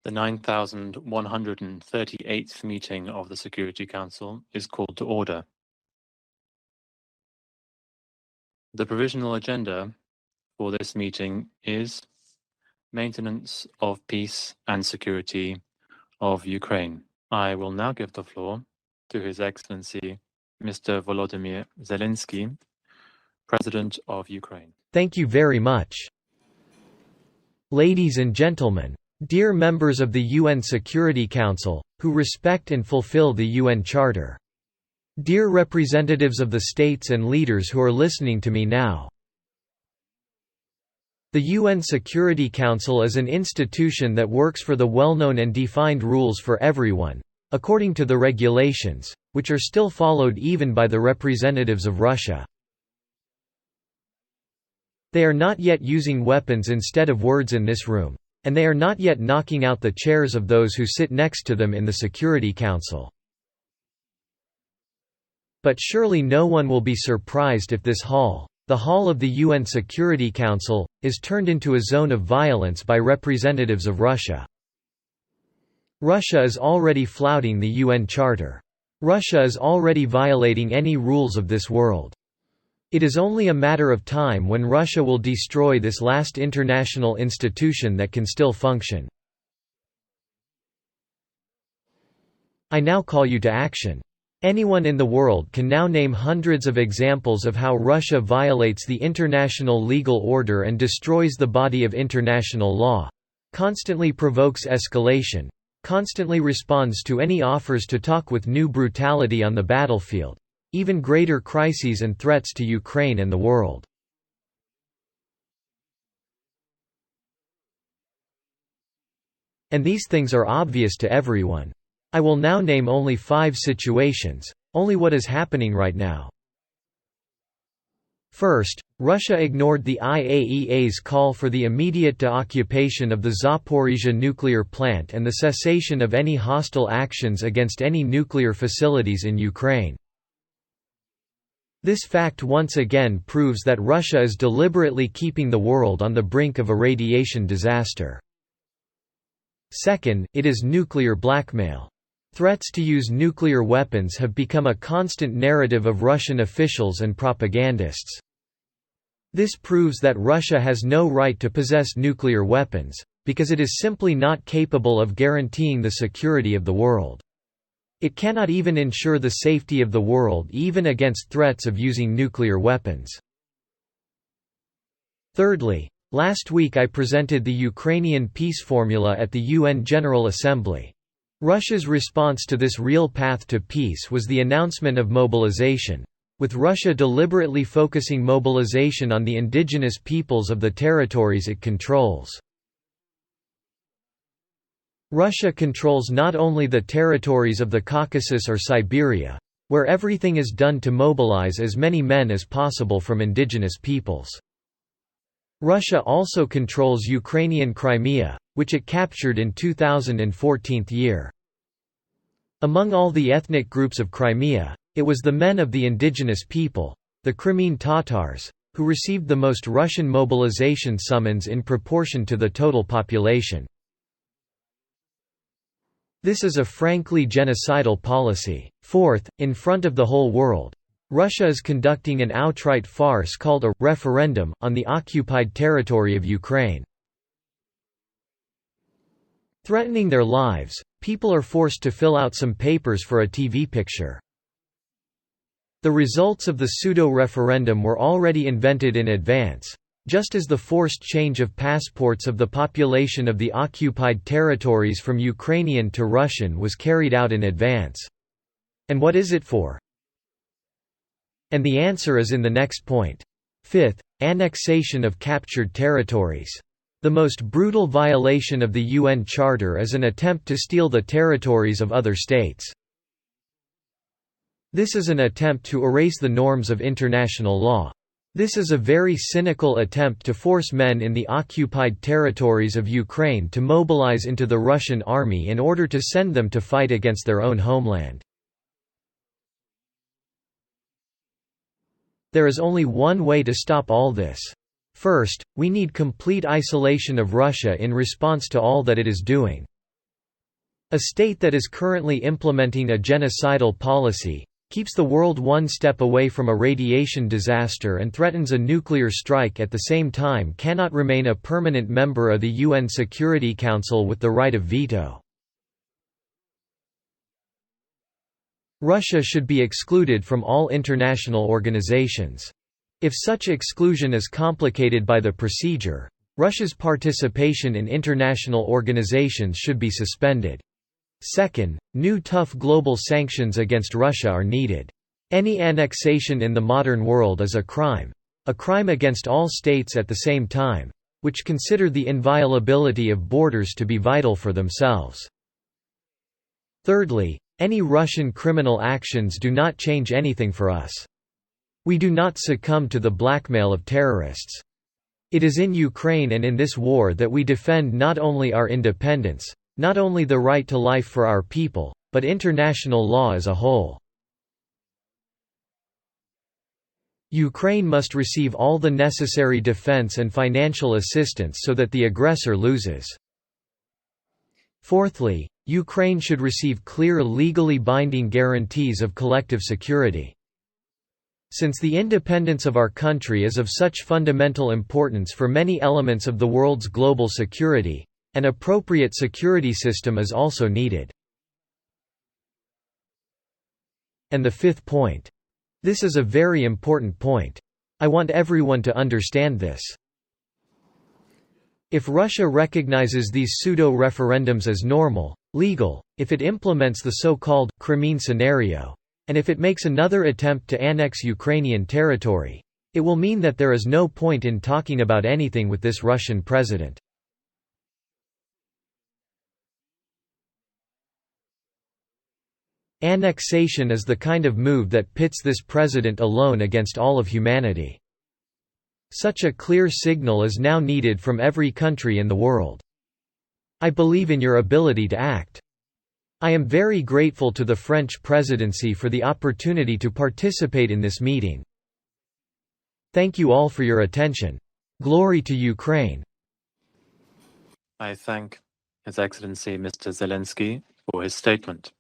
The 9138th meeting of the Security Council is called to order. The provisional agenda for this meeting is maintenance of peace and security of Ukraine. I will now give the floor to His Excellency Mr. Volodymyr Zelenskyy, President of Ukraine. Thank you very much. Ladies and gentlemen, dear members of the UN Security Council, who respect and fulfill the UN Charter. Dear representatives of the states and leaders who are listening to me now. The UN Security Council is an institution that works for the well-known and defined rules for everyone, according to the regulations, which are still followed even by the representatives of Russia. They are not yet using weapons instead of words in this room, and they are not yet knocking out the chairs of those who sit next to them in the Security Council. But surely no one will be surprised if this hall, the hall of the UN Security Council, is turned into a zone of violence by representatives of Russia. Russia is already flouting the UN Charter. Russia is already violating any rules of this world. It is only a matter of time when Russia will destroy this last international institution that can still function. I now call you to action. Anyone in the world can now name hundreds of examples of how Russia violates the international legal order and destroys the body of international law, constantly provokes escalation, constantly responds to any offers to talk with new brutality on the battlefield, even greater crises and threats to Ukraine and the world. And these things are obvious to everyone. I will now name only 5 situations, only what is happening right now. First, Russia ignored the IAEA's call for the immediate deoccupation of the Zaporizhzhia nuclear plant and the cessation of any hostile actions against any nuclear facilities in Ukraine. This fact once again proves that Russia is deliberately keeping the world on the brink of a radiation disaster. Second, it is nuclear blackmail. Threats to use nuclear weapons have become a constant narrative of Russian officials and propagandists. This proves that Russia has no right to possess nuclear weapons, because it is simply not capable of guaranteeing the security of the world. It cannot even ensure the safety of the world even against threats of using nuclear weapons. Thirdly, last week I presented the Ukrainian peace formula at the UN General Assembly. Russia's response to this real path to peace was the announcement of mobilization, with Russia deliberately focusing mobilization on the indigenous peoples of the territories it controls. Russia controls not only the territories of the Caucasus or Siberia, where everything is done to mobilize as many men as possible from indigenous peoples. Russia also controls Ukrainian Crimea, which it captured in 2014 year. Among all the ethnic groups of Crimea, it was the men of the indigenous people, the Crimean Tatars, who received the most Russian mobilization summons in proportion to the total population. This is a frankly genocidal policy. Fourth, in front of the whole world, Russia is conducting an outright farce called a referendum on the occupied territory of Ukraine. Threatening their lives, people are forced to fill out some papers for a TV picture. The results of the pseudo-referendum were already invented in advance, just as the forced change of passports of the population of the occupied territories from Ukrainian to Russian was carried out in advance. And what is it for? And the answer is in the next point. Fifth, annexation of captured territories. The most brutal violation of the UN Charter is an attempt to steal the territories of other states. This is an attempt to erase the norms of international law. This is a very cynical attempt to force men in the occupied territories of Ukraine to mobilize into the Russian army in order to send them to fight against their own homeland. There is only one way to stop all this. First, we need complete isolation of Russia in response to all that it is doing. A state that is currently implementing a genocidal policy, keeps the world one step away from a radiation disaster and threatens a nuclear strike at the same time cannot remain a permanent member of the UN Security Council with the right of veto. Russia should be excluded from all international organizations. If such exclusion is complicated by the procedure, Russia's participation in international organizations should be suspended. Second, new tough global sanctions against Russia are needed. Any annexation in the modern world is a crime against all states at the same time, which consider the inviolability of borders to be vital for themselves. Thirdly, any Russian criminal actions do not change anything for us. We do not succumb to the blackmail of terrorists. It is in Ukraine and in this war that we defend not only our independence, not only the right to life for our people, but international law as a whole. Ukraine must receive all the necessary defense and financial assistance so that the aggressor loses. Fourthly, Ukraine should receive clear legally binding guarantees of collective security. Since the independence of our country is of such fundamental importance for many elements of the world's global security, an appropriate security system is also needed. And the fifth point. This is a very important point. I want everyone to understand this. If Russia recognizes these pseudo-referendums as normal, legal, if it implements the so-called Crimean scenario, and if it makes another attempt to annex Ukrainian territory, it will mean that there is no point in talking about anything with this Russian president. Annexation is the kind of move that pits this president alone against all of humanity. Such a clear signal is now needed from every country in the world. I believe in your ability to act. I am very grateful to the French presidency for the opportunity to participate in this meeting. Thank you all for your attention. Glory to Ukraine. I thank His Excellency Mr. Zelenskyy for his statement.